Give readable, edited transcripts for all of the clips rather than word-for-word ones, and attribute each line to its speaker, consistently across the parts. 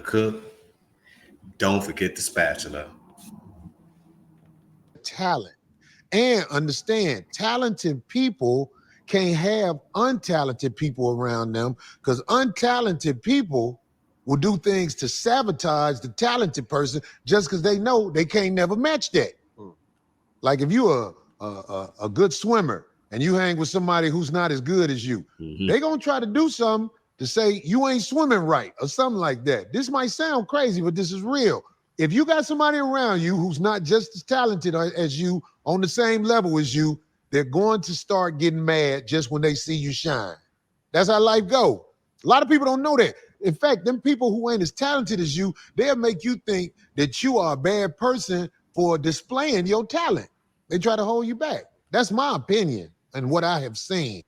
Speaker 1: cook, don't forget the spatula.
Speaker 2: Talent. And understand, talented people can't have untalented people around them because untalented people will do things to sabotage the talented person just because they know they can't never match that. Like if you're a good swimmer and you hang with somebody who's not as good as you, they gonna try to do something to say you ain't swimming right or something like that. This might sound crazy, but this is real. If you got somebody around you who's not just as talented as you, on the same level as you, they're going to start getting mad just when they see you shine. That's how life go. A lot of people don't know that. In fact, them people who ain't as talented as you, they'll make you think that you are a bad person for displaying your talent. They try to hold you back. That's my opinion and what I have seen.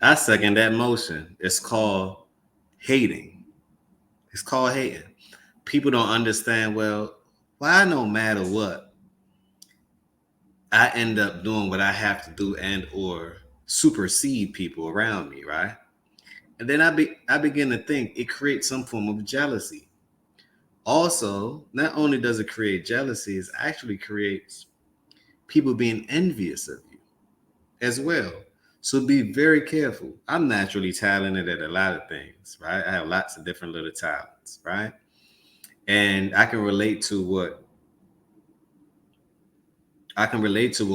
Speaker 1: I second that motion. It's called hating. It's called hating. People don't understand, well, why no matter what, I end up doing what I have to do and or supersede people around me, right? And then I begin to think it creates some form of jealousy. Also, not only does it create jealousy, it actually creates people being envious of you as well. So be very careful. I'm naturally talented at a lot of things, right? I have lots of different little talents, right? And I can relate to what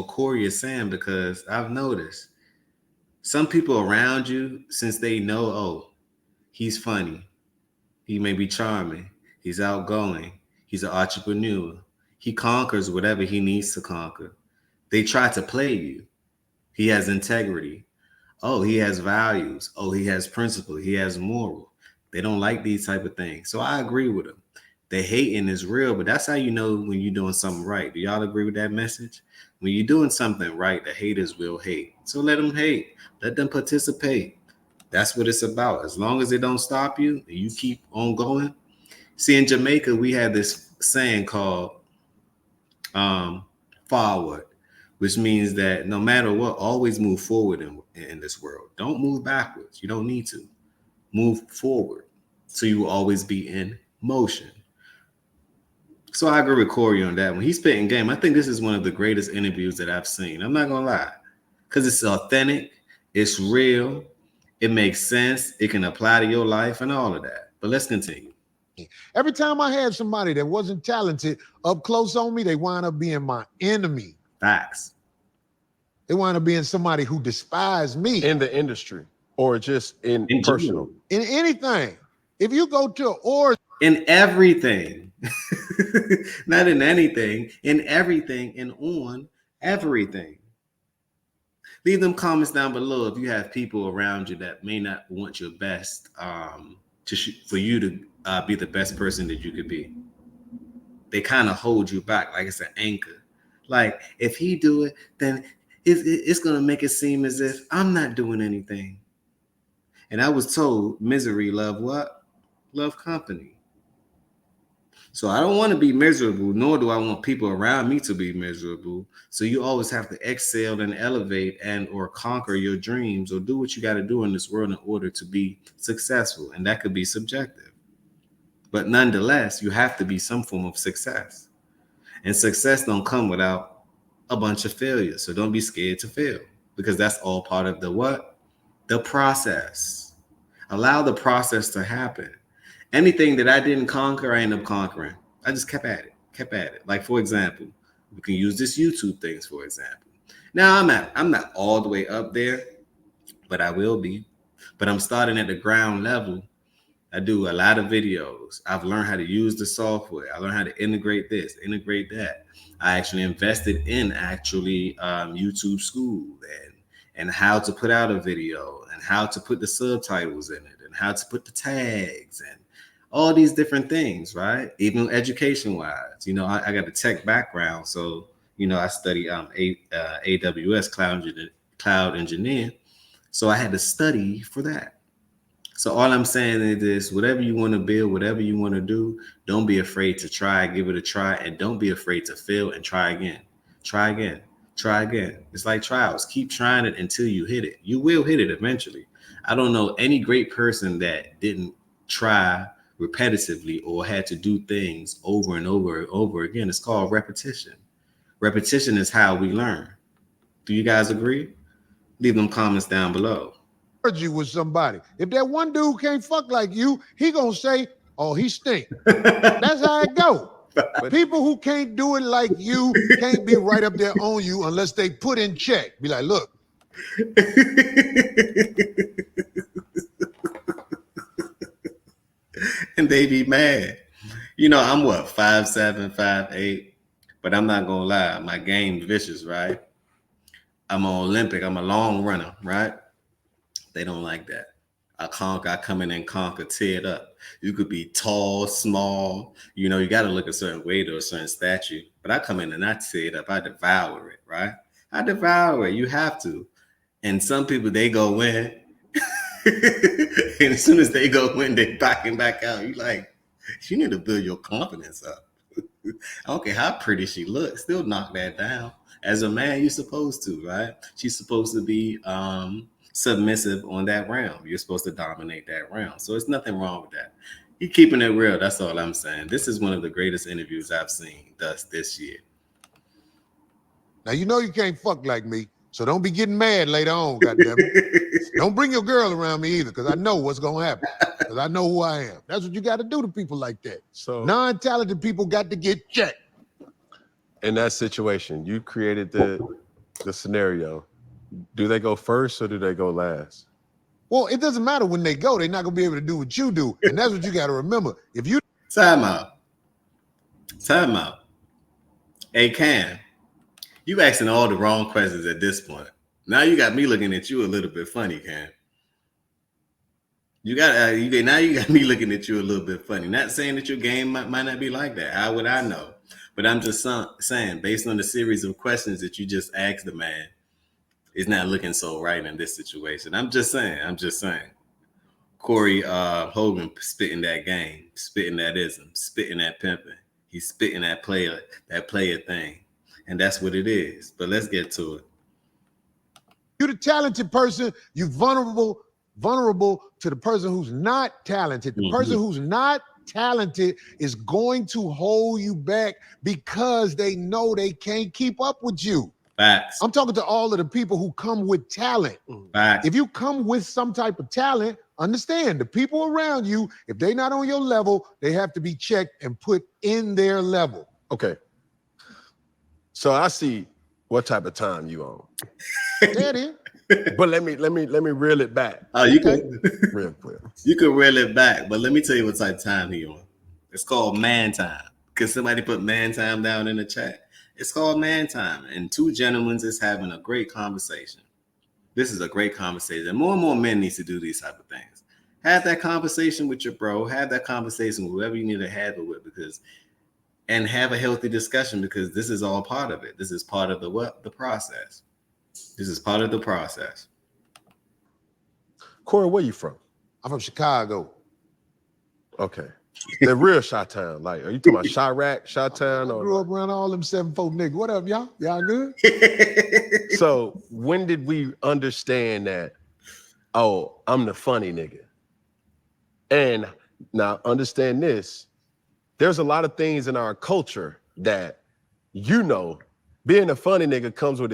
Speaker 1: Cory is saying because I've noticed some people around you, since they know, oh, he's funny, he may be charming, he's outgoing, he's an entrepreneur, he conquers whatever he needs to conquer. They try to play you. He has integrity. Oh, he has values. Oh, he has principle. He has moral. They don't like these type of things. So I agree with them. The hating is real, but that's how you know when you're doing something right. Do y'all agree with that message? When you're doing something right, the haters will hate. So let them hate. Let them participate. That's what it's about. As long as it don't stop you and you keep on going. See, in Jamaica, we had this saying called um, forward, which means that no matter what, always move forward in this world. Don't move backwards. You don't need to. Move forward. So you will always be in motion. So I agree with Cory on that. When he's spitting game, I think this is one of the greatest interviews that I've seen. I'm not gonna lie, because it's authentic, it's real, it makes sense, it can apply to your life and all of that. But let's continue.
Speaker 2: Every time I had somebody that wasn't talented up close on me, they wind up being my enemy.
Speaker 1: Facts.
Speaker 2: They wind up being somebody who despised me.
Speaker 3: In the industry or just in personal?
Speaker 1: General.
Speaker 2: In anything. If you go to or
Speaker 1: In everything. Not in anything, in everything, and on everything. Leave them comments down below if you have people around you that may not want your best for you to be the best person that you could be. They kind of hold you back like it's an anchor. Like if he do it, then it's gonna make it seem as if I'm not doing anything. And I was told misery love what? Love company. So I don't want to be miserable, nor do I want people around me to be miserable. So you always have to excel and elevate and or conquer your dreams or do what you got to do in this world in order to be successful. And that could be subjective. But nonetheless, you have to be some form of success. And success don't come without a bunch of failures. So don't be scared to fail because that's all part of the what? The process. Allow the process to happen. Anything that I didn't conquer, I ended up conquering. I just kept at it. Like for example, we can use this YouTube things for example. Now I'm not all the way up there, but I will be. But I'm starting at the ground level. I do a lot of videos. I've learned how to use the software. I learned how to integrate this, integrate that. I actually invested in YouTube school and how to put out a video and how to put the subtitles in it and how to put the tags and all these different things, right? Even education wise, I got a tech background. So, I study AWS cloud engineer. So I had to study for that. So all I'm saying is this, whatever you want to build, whatever you want to do, don't be afraid to try, give it a try, and don't be afraid to fail and try again. Try again. Try again. It's like trials. Keep trying it until you hit it. You will hit it eventually. I don't know any great person that didn't try repetitively or had to do things over and over and over again. It's called repetition. Repetition is how we learn. Do you guys agree? Leave them comments down below.
Speaker 2: You with somebody. If that one dude can't fuck like you, he gonna say, "Oh, he stink." That's how it go. But people who can't do it like you can't be right up there on you unless they put in check. Be like, look.
Speaker 1: And they be mad. You know, I'm what, 5'7", 5'8", but I'm not gonna lie, my game's vicious, right? I'm an Olympic, I'm a long runner, right? They don't like that. I come in and conquer, tear it up. You could be tall, small, you know, you got to look a certain weight or a certain statue. But I come in and I tear it up. I devour it, right? I devour it. You have to. And some people, they go in. And as soon as they go in, they backing back out. You like, you need to build your confidence up. I don't care how pretty she looks, still knock that down. As a man, you're supposed to, right? She's supposed to be submissive on that realm. You're supposed to dominate that realm. So it's nothing wrong with that. You're keeping it real. That's all I'm saying. This is one of the greatest interviews I've seen this year.
Speaker 2: Now, you know you can't fuck like me, so don't be getting mad later on, goddammit. Don't bring your girl around me either, because I know what's going to happen, because I know who I am. That's what you got to do to people like that.
Speaker 3: So
Speaker 2: non-talented people got to get checked.
Speaker 3: in that situation, you created the scenario. Do they go first or do they go last?
Speaker 2: Well, it doesn't matter when they go. They're not going to be able to do what you do. And that's what you got to remember. If you...
Speaker 1: Time out. Hey, Cam, you asking all the wrong questions at this point. Now you got me looking at you a little bit funny, Cam. Now you got me looking at you a little bit funny. Not saying that your game might not be like that. How would I know? But I'm just saying, based on the series of questions that you just asked the man, it's not looking so right in this situation. I'm just saying. Cory Holcomb spitting that game, spitting that ism, spitting that pimping. He's spitting that player thing. And that's what it is. But let's get to it.
Speaker 2: You're the talented person, you're vulnerable to the person who's not talented. The person who's not talented is going to hold you back because they know they can't keep up with you.
Speaker 1: Facts.
Speaker 2: I'm talking to all of the people who come with talent.
Speaker 1: Facts.
Speaker 2: If you come with some type of talent, understand the people around you, if they're not on your level, they have to be checked and put in their level.
Speaker 3: Okay. So I see what type of time you on.
Speaker 2: There it is.
Speaker 3: But let me reel it back.
Speaker 1: Oh, you can
Speaker 3: real quick.
Speaker 1: You can reel it back, but let me tell you what type of time he on. It's called man time. Can somebody put man time down in the chat? It's called man time, and two gentlemen is having a great conversation. This is a great conversation. More and more men need to do these type of things. Have that conversation with your bro. Have that conversation with whoever you need to have it with, and have a healthy discussion, because this is all part of it. This is part of the process. This is part of the process.
Speaker 3: Cory, where you from?
Speaker 2: I'm from Chicago.
Speaker 3: Okay. The real Chi-Town. Like, are you talking about Chirac, Chi-Town?
Speaker 2: I grew up around all them 7-4 niggas. What up, y'all? Y'all good?
Speaker 3: So when did we understand that, oh, I'm the funny nigga? And now understand this. There's a lot of things in our culture that, you know, being a funny nigga comes with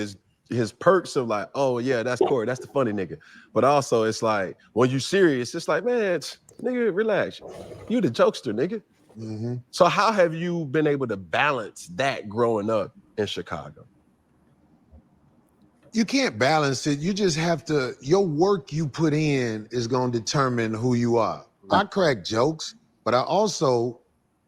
Speaker 3: his perks of like, oh yeah, that's Cory, that's the funny nigga. But also it's like, when you serious, it's like, man, nigga, relax. You the jokester, nigga. So how have you been able to balance that growing up in Chicago?
Speaker 2: You can't balance it. You just have to, your work you put in is going to determine who you are. I crack jokes, but I also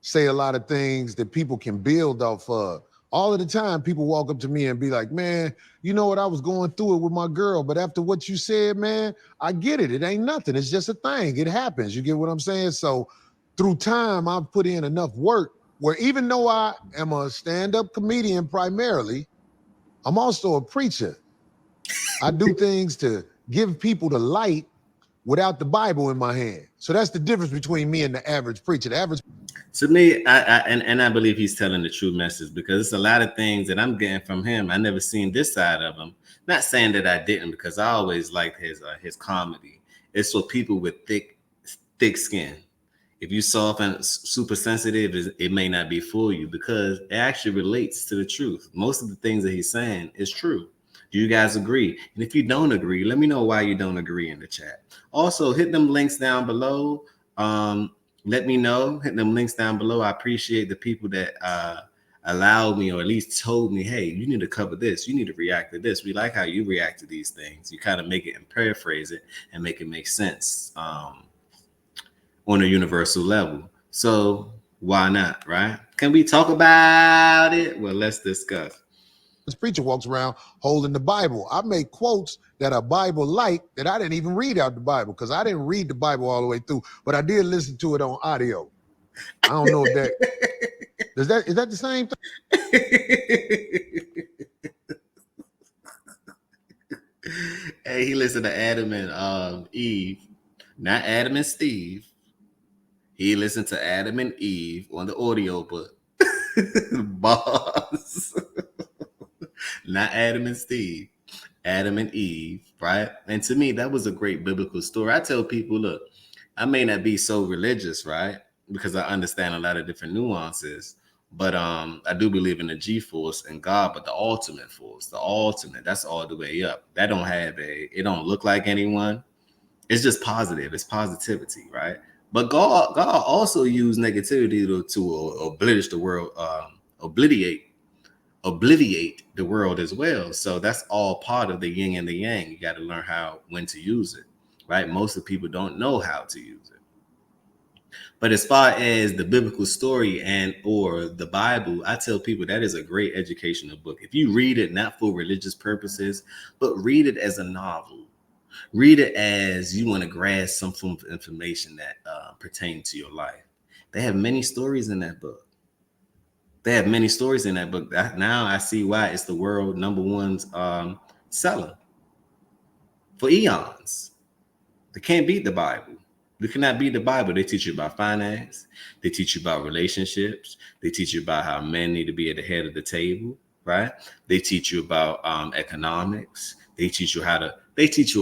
Speaker 2: say a lot of things that people can build off of. All of the time, people walk up to me and be like, man, you know what? I was going through it with my girl, but after what you said, man, I get it. It ain't nothing. It's just a thing. It happens. You get what I'm saying? So through time, I've put in enough work where even though I am a stand-up comedian primarily, I'm also a preacher. I do things to give people the light without the Bible in my hand. So that's the difference between me and the average preacher. The average.
Speaker 1: To me, I believe he's telling the true message, because it's a lot of things that I'm getting from him. I never seen this side of him. Not saying that I didn't, because I always liked his comedy. It's for people with thick skin. If you soft and super sensitive, it may not be for you because it actually relates to the truth. Most of the things that he's saying is true. Do you guys agree? And if you don't agree, let me know why you don't agree in the chat. Also, hit them links down below. Let me know. Hit them links down below. I appreciate the people that allowed me, or at least told me, hey, you need to cover this. You need to react to this. We like how you react to these things. You kind of make it and paraphrase it and make it make sense. On a universal level. So why not, right? Can we talk about it? Well, let's discuss.
Speaker 2: This preacher walks around holding the Bible. I make quotes that are Bible-like that I didn't even read out the Bible because I didn't read the Bible all the way through, but I did listen to it on audio. I don't know if that is that the same
Speaker 1: thing? Hey, he listened to Adam and Eve, not Adam and Steve. He listened to Adam and Eve on the audio book. Boss. Not Adam and Steve. Adam and Eve, right? And to me, that was a great biblical story. I tell people, look, I may not be so religious, right? Because I understand a lot of different nuances. But I do believe in the G-force and God, but the ultimate force, that's all the way up. That it don't look like anyone. It's just positive. It's positivity, right? But God also used negativity to obliterate the world, obliviate the world as well. So that's all part of the yin and the yang. You got to learn when to use it, right? Most of the people don't know how to use it. But as far as the biblical story and or the Bible, I tell people that is a great educational book. If you read it not for religious purposes, but read it as a novel. Read it as you want to grasp some form of information that pertains to your life. They have many stories in that book. Now I see why it's the world #1 seller for eons. They can't beat the Bible. You cannot beat the Bible. They teach you about finance. They teach you about relationships. They teach you about how men need to be at the head of the table, right? They teach you about economics. They teach you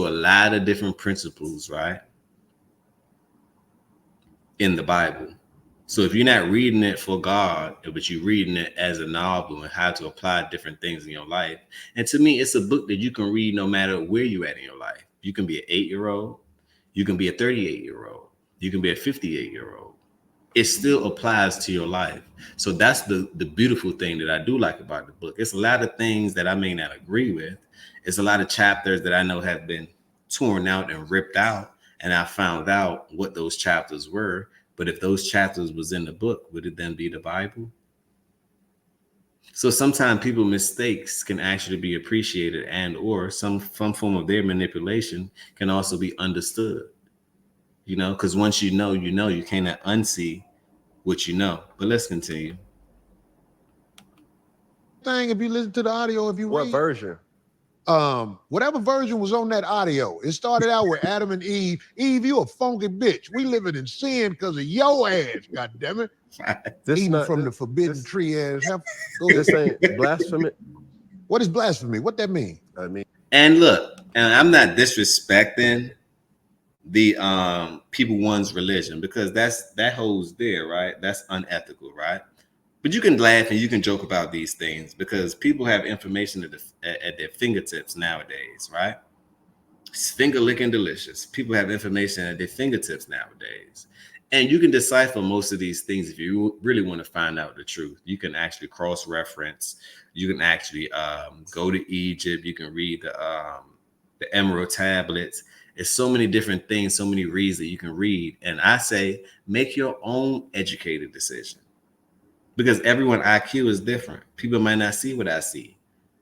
Speaker 1: a lot of different principles, right? In the Bible. So if you're not reading it for God, but you're reading it as a novel and how to apply different things in your life. And to me, it's a book that you can read no matter where you're at in your life. You can be an 8-year-old. You can be a 38-year-old. You can be a 58-year-old. It still applies to your life. So that's the beautiful thing that I do like about the book. It's a lot of things that I may not agree with. It's a lot of chapters that I know have been torn out and ripped out. And I found out what those chapters were. But if those chapters was in the book, would it then be the Bible? So sometimes people's mistakes can actually be appreciated, and or some form of their manipulation can also be understood. You know, because once you know, you cannot unsee what you know. But let's continue.
Speaker 2: thing if you listen to the audio, if you
Speaker 3: What
Speaker 2: read?
Speaker 3: version?
Speaker 2: Whatever version was on that audio. It started out with Adam and Eve. Eve, you a funky bitch. We living in sin because of your ass, God damn it. Eating from the forbidden tree ass.
Speaker 3: This ain't blasphemy.
Speaker 2: What is blasphemy? What that mean?
Speaker 3: I mean,
Speaker 1: And look, and I'm not disrespecting the people one's religion, because that holds there, right? That's unethical, right? But you can laugh and you can joke about these things because people have information at their fingertips nowadays, right? It's finger licking delicious. People have information at their fingertips nowadays. And you can decipher most of these things if you really want to find out the truth. You can actually cross-reference. You can actually go to Egypt. You can read the Emerald tablets. There's so many different things, so many reads that you can read. And I say, make your own educated decision. Because everyone IQ is different. People might not see what I see.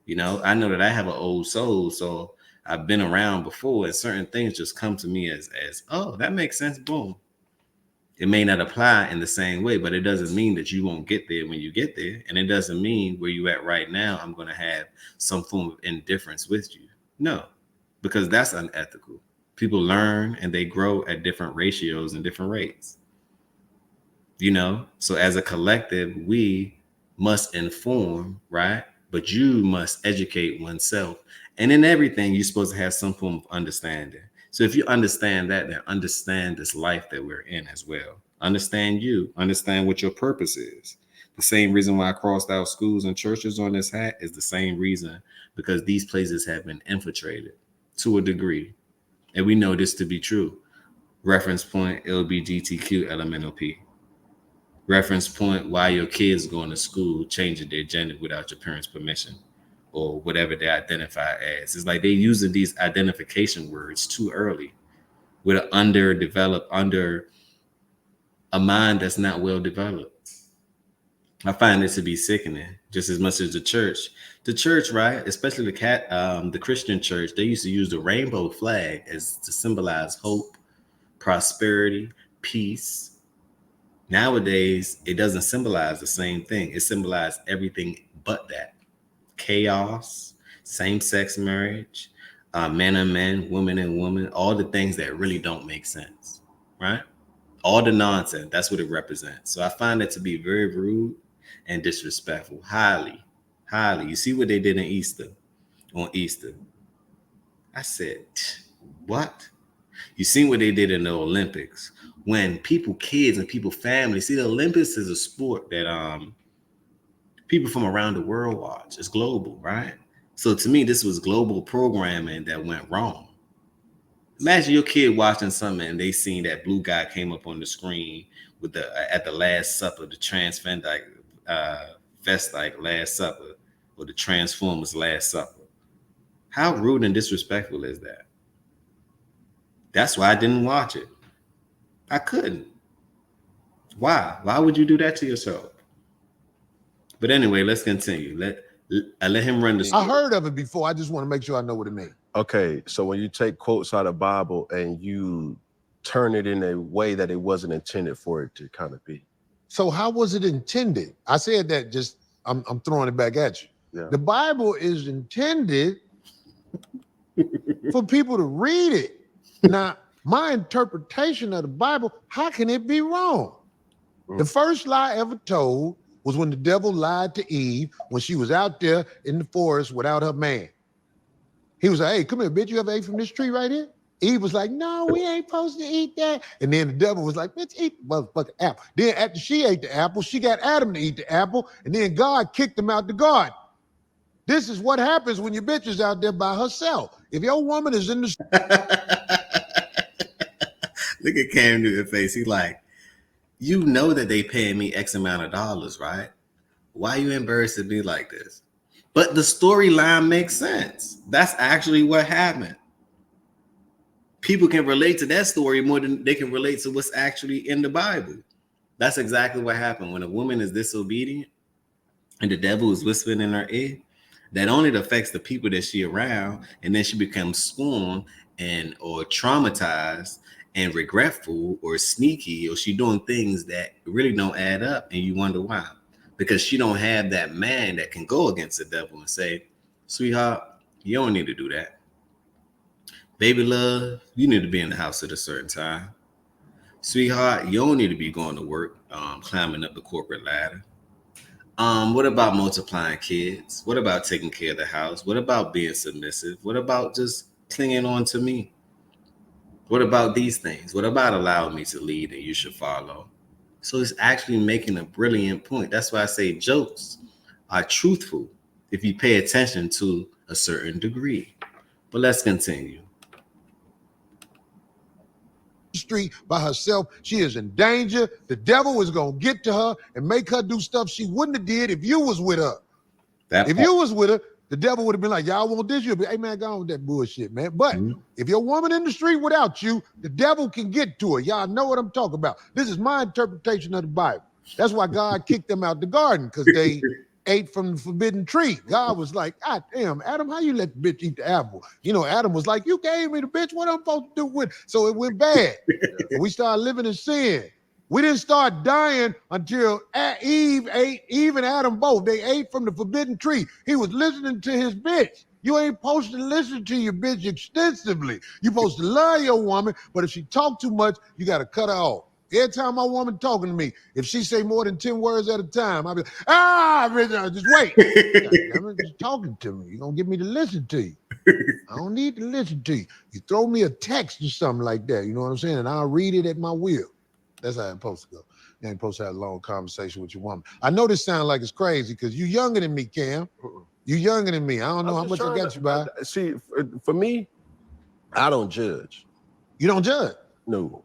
Speaker 1: You know, I know that I have an old soul, so I've been around before, and certain things just come to me as oh, that makes sense. Boom. It may not apply in the same way, but it doesn't mean that you won't get there when you get there. And it doesn't mean where you at right now, I'm going to have some form of indifference with you. No, because that's unethical. People learn and they grow at different ratios and different rates. You know, so as a collective, we must inform, right? But you must educate oneself. And in everything, you're supposed to have some form of understanding. So if you understand that, then understand this life that we're in as well. Understand you. Understand what your purpose is. The same reason why I crossed out schools and churches on this hat is the same reason, because these places have been infiltrated to a degree. And we know this to be true. Reference point LBGTQ elemental P. Reference point why your kids going to school changing their gender without your parents' permission or whatever they identify as. It's like they using these identification words too early with an underdeveloped, under a mind that's not well developed. I find it to be sickening, just as much as the church. The church, right, especially the Christian church, they used to use the rainbow flag as to symbolize hope, prosperity, peace. Nowadays, it doesn't symbolize the same thing. It symbolizes everything but that: chaos, same-sex marriage, men and men, women and women, all the things that really don't make sense, right? All the nonsense. That's what it represents. So I find it to be very rude and disrespectful. Highly, highly. You see what they did in Easter, on Easter. I said, what? You seen what they did in the Olympics when people, kids and people, families. See, the Olympics is a sport that people from around the world watch. It's global, right? So to me, this was global programming that went wrong. Imagine your kid watching something and they seen that blue guy came up on the screen with the at the Last Supper, the transvestite like Last Supper, or the Transformers Last Supper. How rude and disrespectful is that? That's why I didn't watch it. I couldn't. Why? Why would you do that to yourself? But anyway, let's continue. Let him run the story.
Speaker 2: I heard of it before. I just want to make sure I know what it means.
Speaker 3: Okay, so when you take quotes out of the Bible and you turn it in a way that it wasn't intended for it to kind of be.
Speaker 2: So how was it intended? I said that just, I'm throwing it back at you.
Speaker 3: Yeah.
Speaker 2: The Bible is intended for people to read it. Now, my interpretation of the Bible, how can it be wrong? The first lie ever told was when the devil lied to Eve when she was out there in the forest without her man. He was like, hey, come here, bitch, you ever ate from this tree right here? Eve was like, no, we ain't supposed to eat that. And then the devil was like, bitch, eat the motherfucking apple. Then after she ate the apple, she got Adam to eat the apple, and then God kicked him out the garden. This is what happens when your bitch is out there by herself. If your woman is in the...
Speaker 1: Look at Cam Newton's face. He like, you know that they paying me X amount of dollars, right? Why are you embarrassed to be like this? But the storyline makes sense. That's actually what happened. People can relate to that story more than they can relate to what's actually in the Bible. That's exactly what happened. When a woman is disobedient and the devil is whispering in her ear, that only affects the people that she around, and then she becomes scorned and or traumatized and regretful or sneaky, or she doing things that really don't add up, and you wonder why. Because she don't have that man that can go against the devil and say, sweetheart, you don't need to do that. Baby love, you need to be in the house at a certain time. Sweetheart, you don't need to be going to work, climbing up the corporate ladder. What about multiplying kids? What about taking care of the house? What about being submissive? What about just clinging on to me? What about these things? What about allowing me to lead and you should follow? So it's actually making a brilliant point. That's why I say jokes are truthful if you pay attention to a certain degree. But let's continue.
Speaker 2: Street by herself, she is in danger. The devil is gonna get to her and make her do stuff she wouldn't have did if you was with her. If you was with her, the devil would have been like, y'all want this? You'll be, hey man, go on with that bullshit, man. But if your woman in the street without you, the devil can get to her. Y'all know what I'm talking about. This is my interpretation of the Bible. That's why God kicked them out the garden, because they ate from the forbidden tree. God was like, God damn, Adam, how you let the bitch eat the apple? You know, Adam was like, you gave me the bitch, what I'm supposed to do with it? So it went bad. And we started living in sin. We didn't start dying until Eve and Adam both. They ate from the forbidden tree. He was listening to his bitch. You ain't supposed to listen to your bitch extensively. You're supposed to love your woman, but if she talk too much, you got to cut her off. Every time my woman talking to me, if she say more than 10 words at a time, I'll be like, bitch, just wait. God, just talking to me. You're going to get me to listen to you. I don't need to listen to you. You throw me a text or something like that, you know what I'm saying? And I'll read it at my will. That's how it's supposed to go. You ain't supposed to have a long conversation with your woman. I know this sounds like it's crazy because you younger than me, Cam. You younger than me. I don't know how much I got you by.
Speaker 3: See, for me, I don't judge.
Speaker 2: You don't judge?
Speaker 3: No.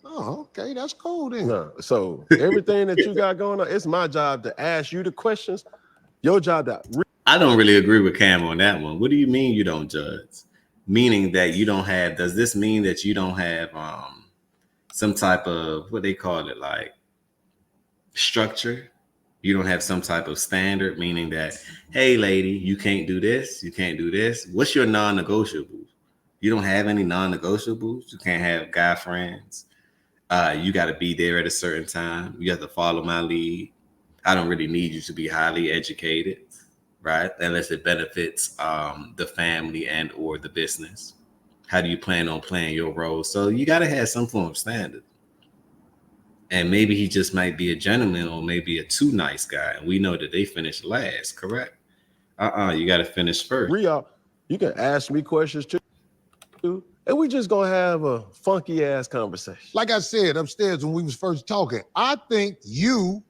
Speaker 2: Oh, okay. That's cool then.
Speaker 3: No. So everything that you got going on, it's my job to ask you the questions. Your job to
Speaker 1: I don't really agree with Cam on that one. What do you mean you don't judge? Meaning that you don't have, does this mean that you don't have some type of, what they call it, like structure? You don't have some type of standard, meaning that, hey, lady, you can't do this, you can't do this. What's your non-negotiables? You don't have any non-negotiables. You can't have guy friends. You got to be there at a certain time. You have to follow my lead. I don't really need you to be highly educated, right? Unless it benefits the family and or the business. How do you plan on playing your role? So you got to have some form of standard. And maybe he just might be a gentleman or maybe a too nice guy. And we know that they finish last, correct? You got to finish first.
Speaker 3: You can ask me questions too. And we just going to have a funky ass conversation.
Speaker 2: Like I said upstairs when we was first talking, I think you...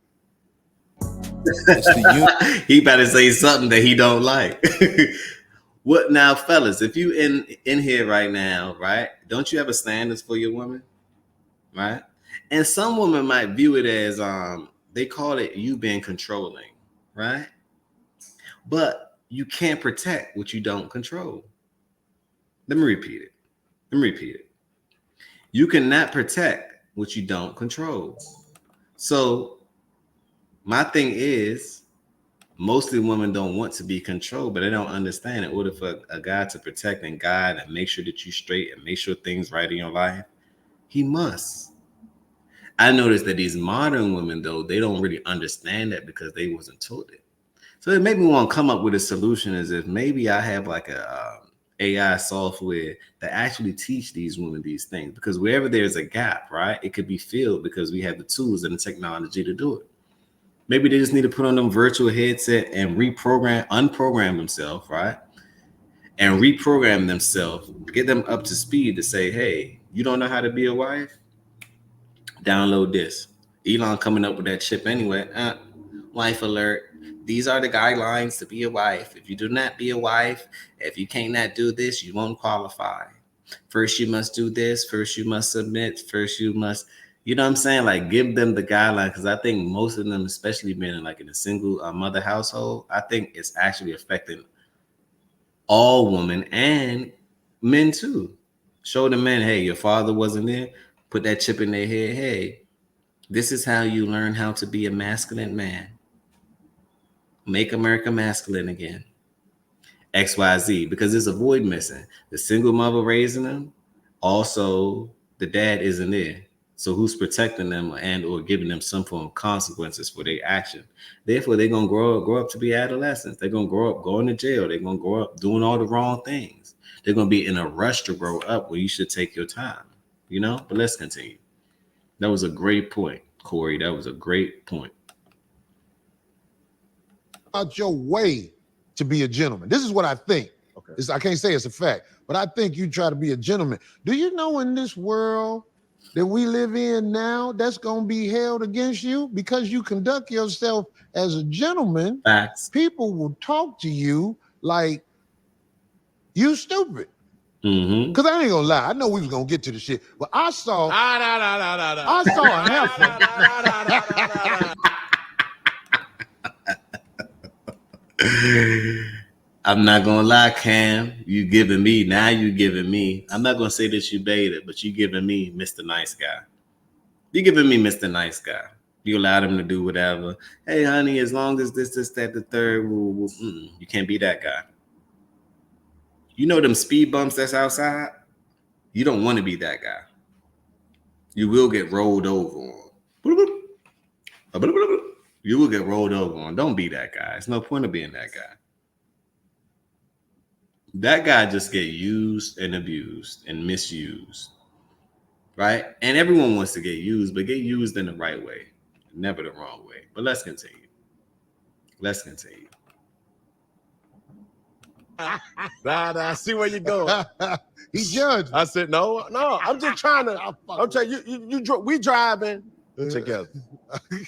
Speaker 1: He better say something that he don't like. What now, fellas? If you in here right now, right? Don't you have a standards for your woman, right? And some women might view it as they call it you being controlling, right? But you can't protect what you don't control. Let me repeat it. You cannot protect what you don't control. So my thing is, mostly women don't want to be controlled, but they don't understand in order for a guy to protect and guide and make sure that you straight and make sure things right in your life, he must. I noticed that these modern women, though, they don't really understand that because they wasn't taught it. So it made me want to come up with a solution as if maybe I have like a AI software that actually teach these women these things, because wherever there's a gap, right, it could be filled because we have the tools and the technology to do it. Maybe they just need to put on them virtual headset and unprogram themselves, right? And reprogram themselves, get them up to speed to say, hey, you don't know how to be a wife? Download this. Elon coming up with that chip anyway. Wife alert. These are the guidelines to be a wife. If you do not be a wife, if you cannot do this, you won't qualify. First, you must do this. First, you must submit. First, you must, you know what I'm saying? Like, give them the guideline, because I think most of them, especially men in a single mother household, I think it's actually affecting all women and men too. Show the men, hey, your father wasn't there. Put that chip in their head. Hey, this is how you learn how to be a masculine man. Make America masculine again. XYZ, because there's a void missing. The single mother raising them, also the dad isn't there. So who's protecting them and or giving them some form of consequences for their action? Therefore, they're gonna grow up to be adolescents. They're gonna grow up going to jail. They're gonna grow up doing all the wrong things. They're gonna be in a rush to grow up where you should take your time, you know? But let's continue. That was a great point, Cory. That was a great point.
Speaker 2: Out your way to be a gentleman. This is what I think. Okay. I can't say it's a fact, but I think you try to be a gentleman. Do you know in this world that we live in now, that's going to be held against you because you conduct yourself as a gentleman?
Speaker 1: Facts.
Speaker 2: People will talk to you like you stupid. Because I ain't gonna lie, I know we was gonna get to the shit, but I saw a heifer.
Speaker 1: I'm not gonna lie, Cam. You giving me now. You giving me. I'm not gonna say that you baited, but you giving me Mr. Nice Guy. You giving me Mr. Nice Guy. You allowed him to do whatever. Hey, honey, as long as this, that, the third, you can't be that guy. You know them speed bumps that's outside? You don't want to be that guy. You will get rolled over on. You will get rolled over on. Don't be that guy. It's no point of being that guy. That guy just get used and abused and misused, right? And everyone wants to get used, but get used in the right way, never the wrong way. But let's continue.
Speaker 3: Nah, I see where you're going.
Speaker 2: He judged.
Speaker 3: I said, no, I'm just trying to, I'm telling you, we driving together.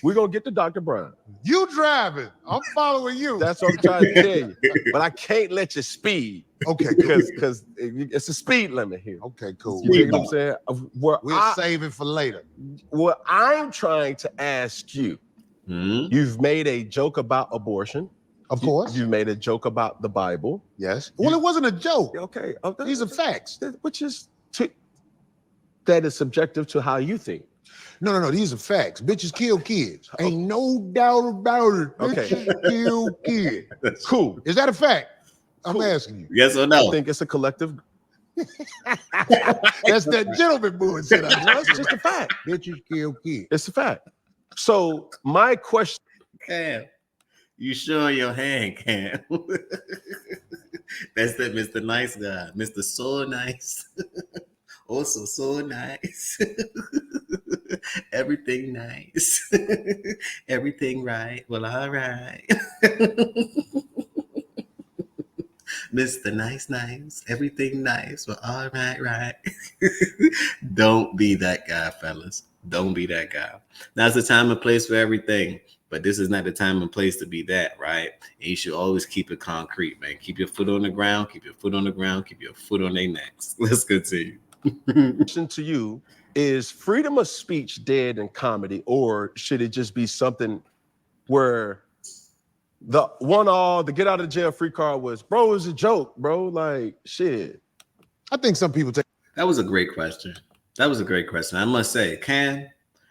Speaker 3: We're going to get to Dr. Brown.
Speaker 2: You driving. I'm following you.
Speaker 3: That's what I'm trying to tell you. But I can't let you speed.
Speaker 2: Okay, cool.
Speaker 3: Because it's a speed limit here.
Speaker 2: Okay, cool.
Speaker 3: You dig what I'm saying?
Speaker 2: We'll save it for later.
Speaker 3: What I'm trying to ask you, you've made a joke about abortion.
Speaker 2: Of course.
Speaker 3: You made a joke about the Bible.
Speaker 2: Yes. Well, it wasn't a joke.
Speaker 3: Okay.
Speaker 2: These are facts.
Speaker 3: Which is, that is subjective to how you think.
Speaker 2: No. These are facts. Bitches kill kids. Ain't no doubt about it.
Speaker 3: Okay.
Speaker 2: Bitches kill kids.
Speaker 3: Cool.
Speaker 2: Is that a fact?
Speaker 3: Cool.
Speaker 2: I'm asking you.
Speaker 1: Yes or no?
Speaker 3: I think it's a collective.
Speaker 2: That's that gentleman bullshit.
Speaker 3: It's just a fact.
Speaker 2: Bitches kill kids.
Speaker 3: It's a fact. So my question.
Speaker 1: Cam, you showing your hand, Cam. That's that Mr. Nice Guy. Mr. So Nice. Also so nice. Everything nice. Everything right. Well, all right. Mr. Nice. Everything nice. Well, all right. Don't be that guy, fellas. Don't be that guy. Now's the time and place for everything. But this is not the time and place to be that, right? And you should always keep it concrete, man. Keep your foot on the ground. Keep your foot on the ground. Keep your foot on their necks. Let's continue.
Speaker 3: Question to you is freedom of speech dead in comedy, or should it just be something where the get out of jail free card was, bro, it was a joke, bro, like shit.
Speaker 2: I think some people take.
Speaker 1: That was a great question. I must say, Cam,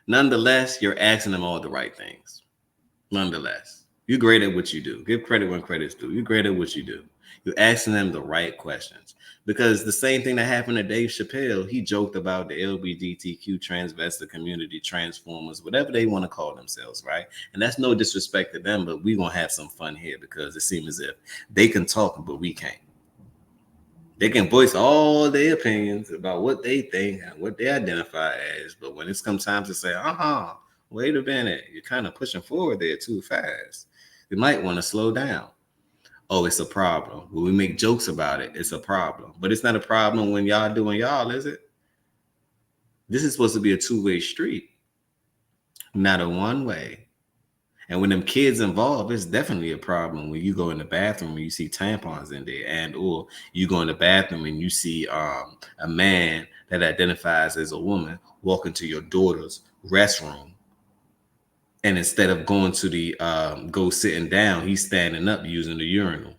Speaker 1: nonetheless, you're asking them all the right things. Nonetheless, you're great at what you do. Give credit when credit's due. You're great at what you do. You're asking them the right questions. Because the same thing that happened to Dave Chappelle, he joked about the LGBTQ transvestite community, transformers, whatever they want to call themselves, right? And that's no disrespect to them, but we're going to have some fun here because it seems as if they can talk, but we can't. They can voice all their opinions about what they think and what they identify as, but when it's come time to say, wait a minute, you're kind of pushing forward there too fast. You might want to slow down. Oh, it's a problem. When we make jokes about it, it's a problem. But it's not a problem when y'all doing y'all, is it? This is supposed to be a two-way street, not a one-way. And when them kids involved, it's definitely a problem when you go in the bathroom and you see tampons in there, and or you go in the bathroom and you see a man that identifies as a woman walk into your daughter's restroom. And instead of going to the go sitting down, he's standing up using the urinal.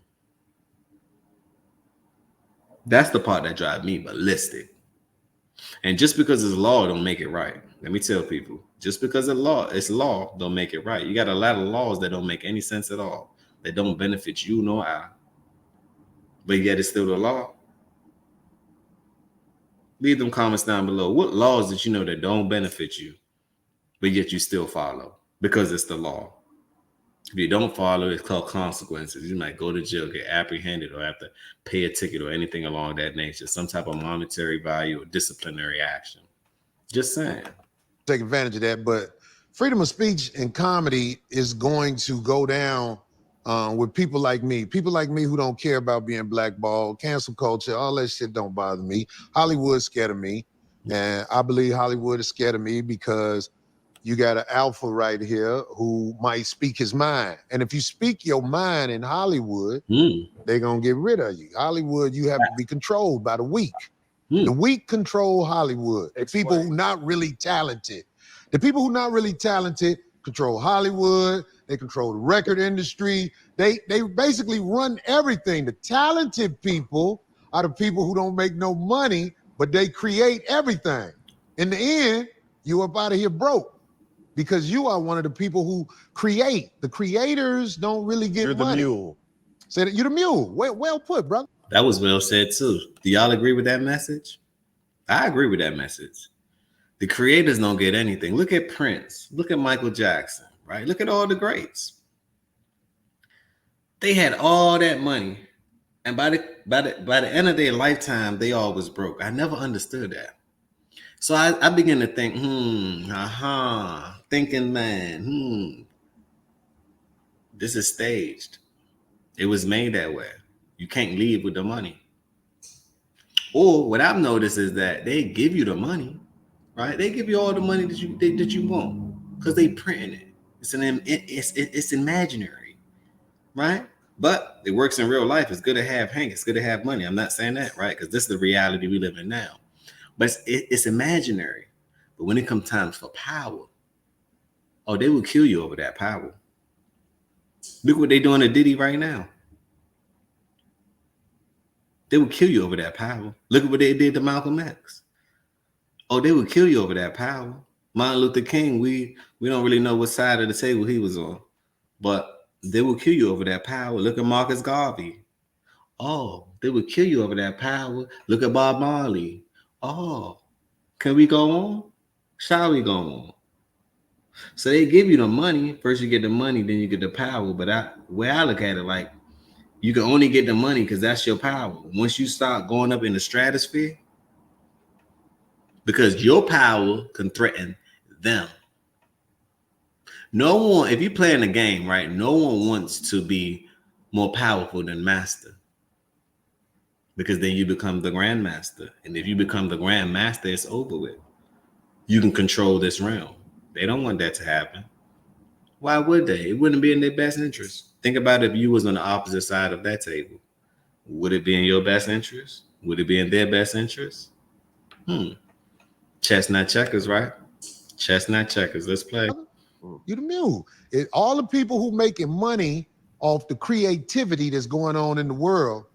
Speaker 1: That's the part that drives me ballistic. And just because it's law, don't make it right. Let me tell people, just because it's law, don't make it right. You got a lot of laws that don't make any sense at all, that don't benefit you nor I. But yet it's still the law. Leave them comments down below. What laws did you know that don't benefit you, but yet you still follow? Because it's the law. If you don't follow, it's called consequences. You might go to jail, get apprehended, or have to pay a ticket or anything along that nature. Some type of monetary value or disciplinary action. Just saying.
Speaker 2: Take advantage of that, but freedom of speech in comedy is going to go down with people like me who don't care about being blackballed, cancel culture, all that shit don't bother me. Hollywood's scared of me, and I believe Hollywood is scared of me because you got an alpha right here who might speak his mind. And if you speak your mind in Hollywood, they're going to get rid of you. Hollywood, you have to be controlled by the weak. The weak control Hollywood. The people who not really talented. The people who not really talented control Hollywood. They control the record industry. They basically run everything. The talented people are the people who don't make no money, but they create everything. In the end, you up out of here broke. Because you are one of the people who create. The creators don't really get money.
Speaker 3: You're the mule.
Speaker 2: Say that you're the mule. Well put, brother.
Speaker 1: That was well said too. Do y'all agree with that message? I agree with that message. The creators don't get anything. Look at Prince. Look at Michael Jackson, right? Look at all the greats. They had all that money. And by the end of their lifetime, they all was broke. I never understood that. So I began to think, thinking, man, this is staged. It was made that way. You can't leave with the money. Or what I've noticed is that they give you the money, right? They give you all the money that you want because they printing it. It's imaginary, right? But it works in real life. It's good to have Hank. It's good to have money. I'm not saying that, right? Because this is the reality we live in now. But it's imaginary. But when it comes times for power, oh, they will kill you over that power. Look what they're doing to Diddy right now. They will kill you over that power. Look at what they did to Malcolm X. Oh, they would kill you over that power. Martin Luther King, we don't really know what side of the table he was on, but they will kill you over that power. Look at Marcus Garvey. Oh, they would kill you over that power. Look at Bob Marley. Oh, can we go on? Shall we go on? So they give you the money. First you get the money, then you get the power. But where I look at it, like you can only get the money because that's your power. Once you start going up in the stratosphere, because your power can threaten them. No one, if you play in a game, right, no one wants to be more powerful than master because then you become the grandmaster. And if you become the grandmaster, it's over with. You can control this realm. They don't want that to happen. Why would they? It wouldn't be in their best interest. Think about if you was on the opposite side of that table. Would it be in your best interest? Would it be in their best interest? Chestnut checkers, right? Chestnut checkers. Let's play.
Speaker 2: You the mule. All the people who making money off the creativity that's going on in the world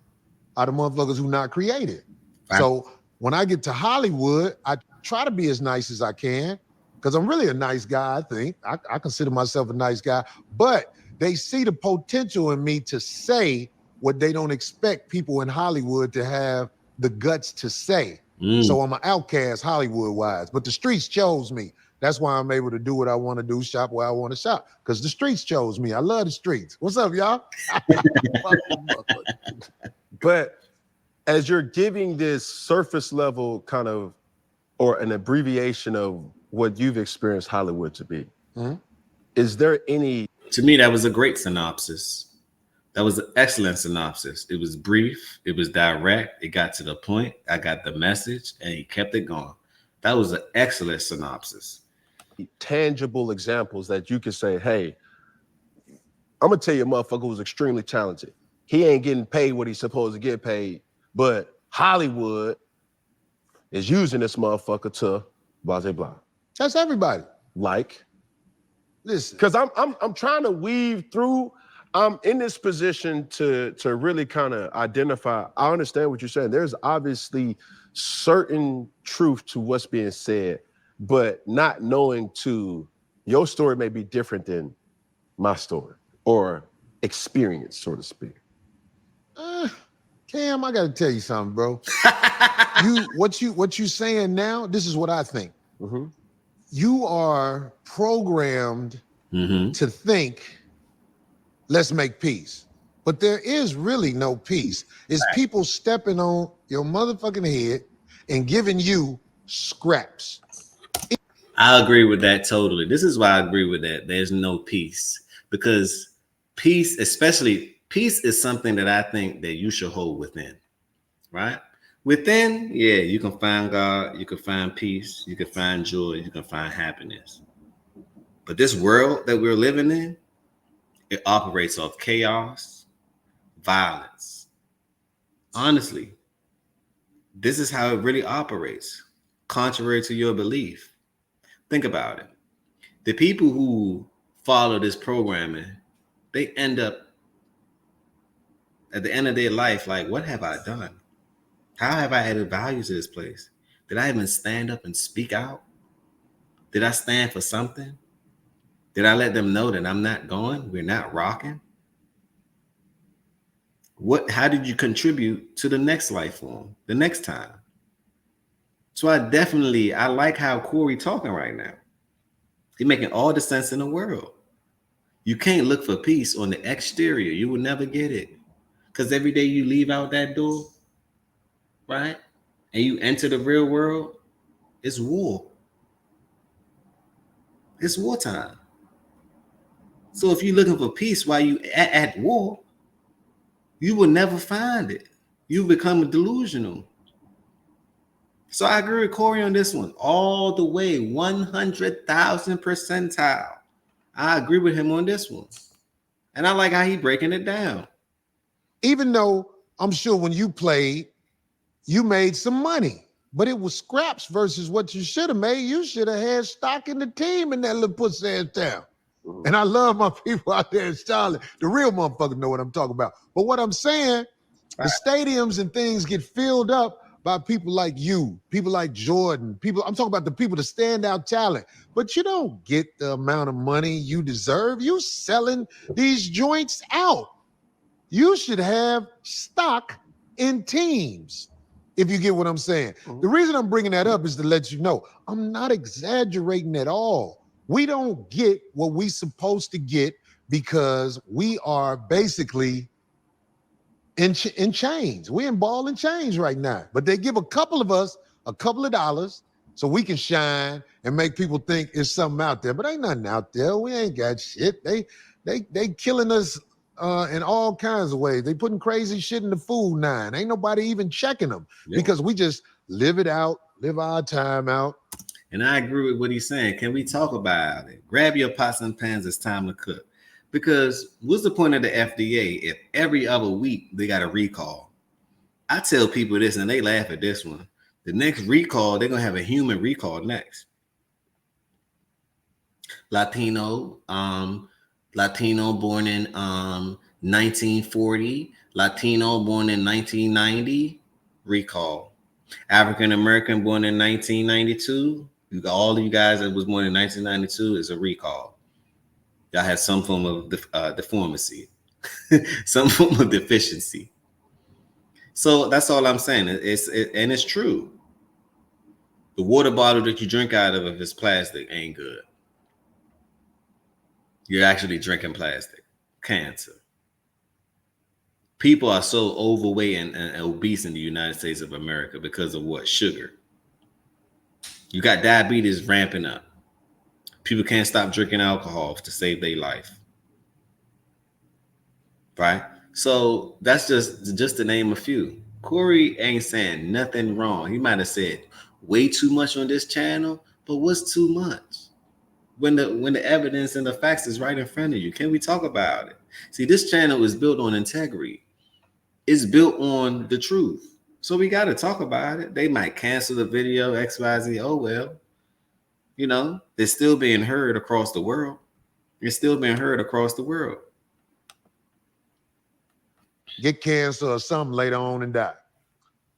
Speaker 2: are the motherfuckers who not creative.
Speaker 1: Right.
Speaker 2: So when I get to Hollywood, I try to be as nice as I can because I'm really a nice guy, I think. I consider myself a nice guy, but they see the potential in me to say what they don't expect people in Hollywood to have the guts to say. So I'm an outcast Hollywood-wise, but the streets chose me. That's why I'm able to do what I want to do, shop where I want to shop, because the streets chose me. I love the streets. What's up, y'all?
Speaker 3: But as you're giving this surface level kind of, or an abbreviation of what you've experienced Hollywood to be, is there any?
Speaker 1: To me, that was a great synopsis. That was an excellent synopsis. It was brief. It was direct. It got to the point. I got the message, and he kept it going. That was an excellent synopsis.
Speaker 3: Tangible examples that you can say, hey, I'm gonna tell you a motherfucker who's extremely talented. He ain't getting paid what he's supposed to get paid, but Hollywood is using this motherfucker to blah blah blah.
Speaker 2: That's everybody.
Speaker 3: Like,
Speaker 2: listen,
Speaker 3: because I'm trying to weave through. I'm in this position to really kind of identify. I understand what you're saying. There's obviously certain truth to what's being said, but not knowing your story may be different than my story or experience, so to speak.
Speaker 2: Cam, I gotta tell you something, bro. What you saying now, this is what I think. You are programmed to think, let's make peace. But there is really no peace. It's people stepping on your motherfucking head and giving you scraps.
Speaker 1: I agree with that totally. This is why I agree with that. There's no peace. Because peace, especially peace, is something that I think that you should hold within. Right? Within, yeah, you can find God, you can find peace, you can find joy, you can find happiness. But this world that we're living in, it operates off chaos, violence. Honestly, this is how it really operates, contrary to your belief. Think about it. The people who follow this programming, they end up at the end of their life like, what have I done? How have I added value to this place? Did I even stand up and speak out? Did I stand for something? Did I let them know that I'm not going? We're not rocking? How did you contribute to the next life form, the next time? So I like how Cory talking right now. He's making all the sense in the world. You can't look for peace on the exterior. You will never get it. Because every day you leave out that door, right? And you enter the real world, it's war. It's wartime. So if you're looking for peace while you at war, You will never find it. You become delusional. So I agree with Cory on this one, all the way, 100,000 percentile. I agree with him on this one, and I like how he breaking it down.
Speaker 2: Even though I'm sure when you played, you made some money, but it was scraps versus what you should have made. You should have had stock in the team in that little pussy ass town. And I love my people out there in Charlotte. The real motherfuckers know what I'm talking about. But what I'm saying, the stadiums and things get filled up by people like you, people like Jordan, people, I'm talking about the people, the standout talent. But you don't get the amount of money you deserve. You selling these joints out. You should have stock in teams, if you get what I'm saying. The reason I'm bringing that up is to let you know I'm not exaggerating at all. We don't get what we supposed to get because we are basically in chains. We're in ball and chains right now. But they give a couple of us a couple of dollars so we can shine and make people think there's something out there. But ain't nothing out there. We ain't got shit. They killing us in all kinds of ways. They putting crazy shit in the food now. Ain't nobody even checking them because we just live it out, live our time out.
Speaker 1: And I agree with what he's saying. Can we talk about it? Grab your pots and pans. It's time to cook. Because what's the point of the FDA if every other week they got a recall? I tell people this and they laugh at this one. The next recall, they're going to have a human recall next. Latino born in 1940, Latino born in 1990, recall. African American born in 1992. You got all of you guys that was born in 1992 is a recall. Y'all have some form of deformity, some form of deficiency. So that's all I'm saying. And it's true. The water bottle that you drink out of, if it's plastic, ain't good. You're actually drinking plastic. Cancer. People are so overweight and obese in the United States of America because of what? Sugar. You got diabetes ramping up. People can't stop drinking alcohol to save their life. Right? So that's just to name a few. Cory ain't saying nothing wrong. He might have said way too much on this channel, but what's too much? When the evidence and the facts is right in front of you, can we talk about it? See, this channel is built on integrity. It's built on the truth. So we got to talk about it. They might cancel the video, XYZ. Oh, well, they're still being heard across the world. It's still being heard across the world.
Speaker 2: Get cancer or something later on and die.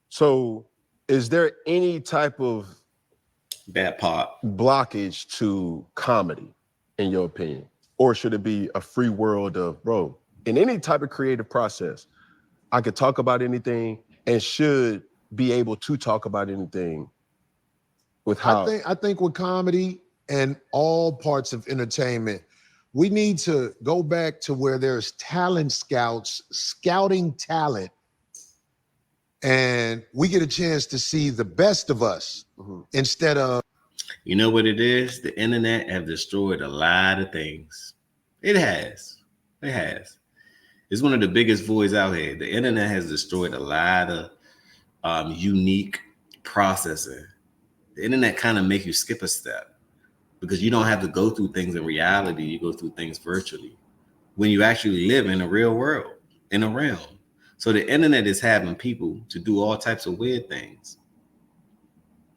Speaker 3: So is there any type of
Speaker 1: bad part
Speaker 3: blockage to comedy, in your opinion? Or should it be a free world of, bro, in any type of creative process, I could talk about anything and should be able to talk about anything with how...
Speaker 2: I think with comedy and all parts of entertainment, we need to go back to where there's talent scouts, scouting talent, and we get a chance to see the best of us instead of...
Speaker 1: You know what it is? The internet have destroyed a lot of things. It has. It has. It's one of the biggest voids out here. The internet has destroyed a lot of unique processing. The internet kind of make you skip a step because you don't have to go through things in reality. You go through things virtually when you actually live in a real world, in a realm. So the internet is having people to do all types of weird things.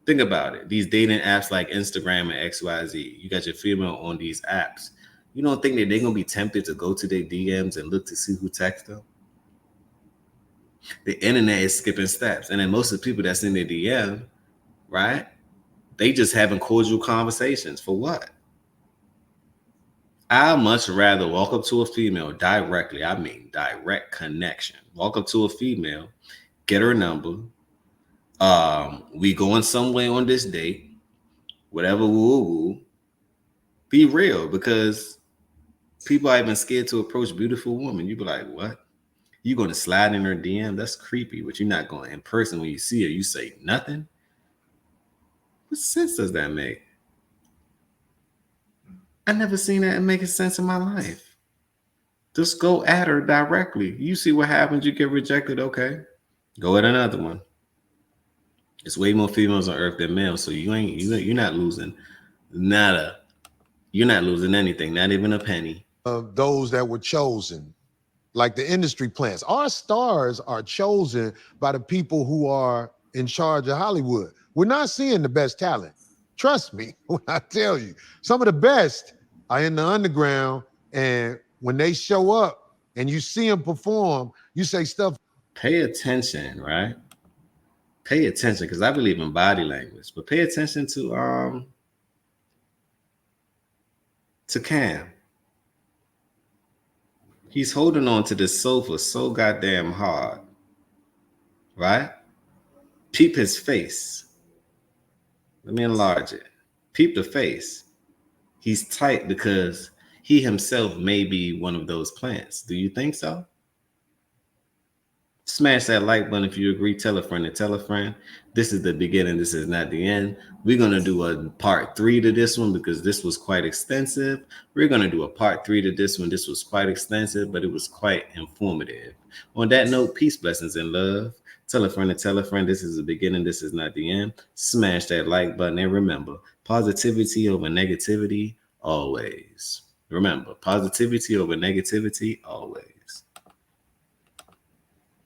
Speaker 1: Think about it. These dating apps like Instagram and XYZ, you got your female on these apps. You don't think that they're going to be tempted to go to their DMs and look to see who texts them? The internet is skipping steps. And then most of the people that's in their DM, right? They just having cordial conversations. For what? I'd much rather walk up to a female directly. I mean, direct connection. Walk up to a female, get her number. We going somewhere on this date, whatever, woo. Be real, because people are even scared to approach beautiful women. You be like, what? You going to slide in her DM? That's creepy, but you're not going in person. When you see her, you say nothing. What sense does that make? I never seen that making sense in my life. Just go at her directly. You see what happens. You get rejected. Okay, go at another one. There's way more females on earth than males, so you're not losing nada. You're not losing anything, not even a penny.
Speaker 2: Those that were chosen, like the industry plants. Our stars are chosen by the people who are in charge of Hollywood. We're not seeing the best talent. Trust me when I tell you, some of the best are in the underground. And when they show up and you see them perform, you say stuff.
Speaker 1: Pay attention, right? Pay attention, because I believe in body language, but pay attention to Cam. He's holding on to the sofa so goddamn hard, right? Peep his face. Let me enlarge it. Peep the face. He's tight because he himself may be one of those plants. Do you think so? Smash that like button if you agree. Tell a friend to tell a friend. This is the beginning. This is not the end. We're going to do a part 3 to this one because this was quite extensive. We're going to do a part 3 to this one. This was quite extensive, but it was quite informative. On that note, peace, blessings, and love. Tell a friend to tell a friend. This is the beginning. This is not the end. Smash that like button. And remember, positivity over negativity always. Remember, positivity over negativity always.